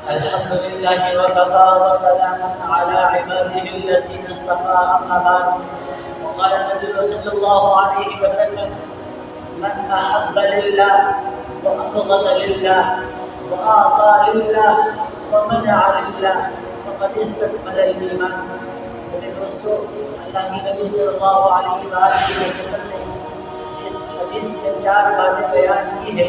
الحمد لله وكفى وسلام على عباده الذين اصطفى أما بعد. وقال النبي صلى الله عليه وسلم: من أحب لله وأبغض لله وأعطى لله ومنع لله فقد استكمل الإيمان. میرے دوستو، اللہ کے نبی صلی اللہ علیہ وآلہ وسلم نے اس حدیث میں 4 باتیں بیان کی ہے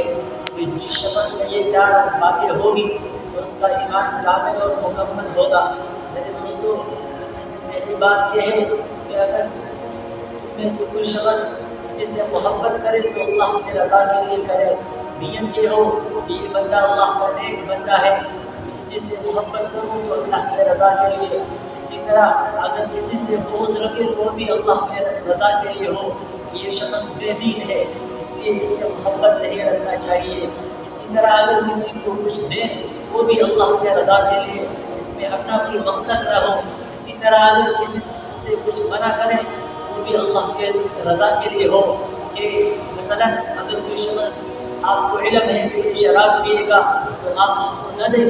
کہ جس شخص میں یہ 4 باتیں ہوگی تو اس کا ایمان کامل اور مکمل ہوگا۔ میرے دوستو، اس میں سے پہلی بات یہ ہے کہ اگر تم میں سے کوئی شخص کسی سے محبت کرے تو اللہ کی رضا کے لیے کرے، نیت یہ ہو کہ یہ بندہ اللہ کا نیک بندہ ہے، کسی سے محبت کروں تو اللہ کے رضا کے لیے۔ اسی طرح اگر کسی سے بغض رکھے تو بھی اللہ کے رضا کے لیے ہو کہ یہ شخص بے دین ہے، اس لیے اس سے محبت نہیں رکھنا چاہیے۔ اسی طرح اگر کسی کو کچھ دیں وہ بھی اللہ کے رضا کے لیے، اس میں اپنا کوئی مقصد نہ ہو۔ اسی طرح اگر کسی سے کچھ منع کریں وہ بھی اللہ کے رضا کے لیے ہو کہ مثلا اگر کوئی شخص آپ کو علم ہے کہ یہ شراب پیے گا تو آپ اس کو نہ دیں،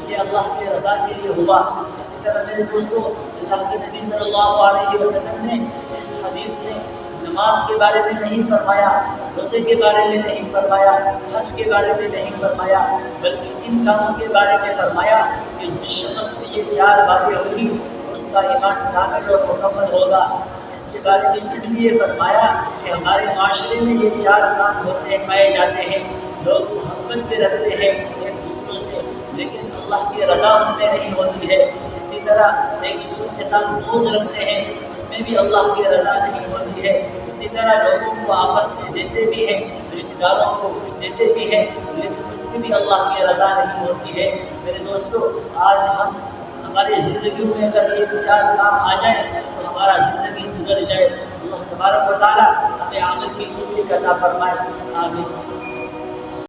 یہ اللہ کے رضا کے لیے ہوا۔ اسی طرح میرے دوستو، اللہ کے نبی صلی اللہ علیہ وسلم نے اس حدیث میں نماز کے بارے میں نہیں فرمایا، روزے کے بارے میں نہیں فرمایا، حج کے بارے میں نہیں فرمایا، بلکہ ان کاموں کے بارے میں فرمایا کہ جس شخص میں یہ 4 باتیں ہوگی اس کا ایمان کامل اور مکمل ہوگا۔ اس کے بارے میں اس لیے فرمایا کہ ہمارے معاشرے میں یہ 4 کام ہوتے ہیں، پائے جاتے ہیں۔ لوگ محبت پہ رکھتے ہیں ایک دوسروں سے، لیکن اللہ کی رضا اس میں نہیں ہوتی ہے۔ اسی طرح ایک دوسرے کے ساتھ بغض رکھتے ہیں، اس میں بھی اللہ کی رضا نہیں ہوتی ہے۔ اسی طرح لوگوں کو آپس میں دیتے بھی ہیں، رشتہ داروں کو کچھ دیتے بھی ہیں، لیکن اس میں بھی اللہ کی رضا نہیں ہوتی ہے۔ میرے دوستو، آج ہماری زندگیوں میں اگر یہ 4 کام آ جائیں تو ہمارا زندگی سدھر جائے۔ اللہ تبارک و تعالیٰ ہمیں عمل کی توفیق عطا فرمائے، آمین۔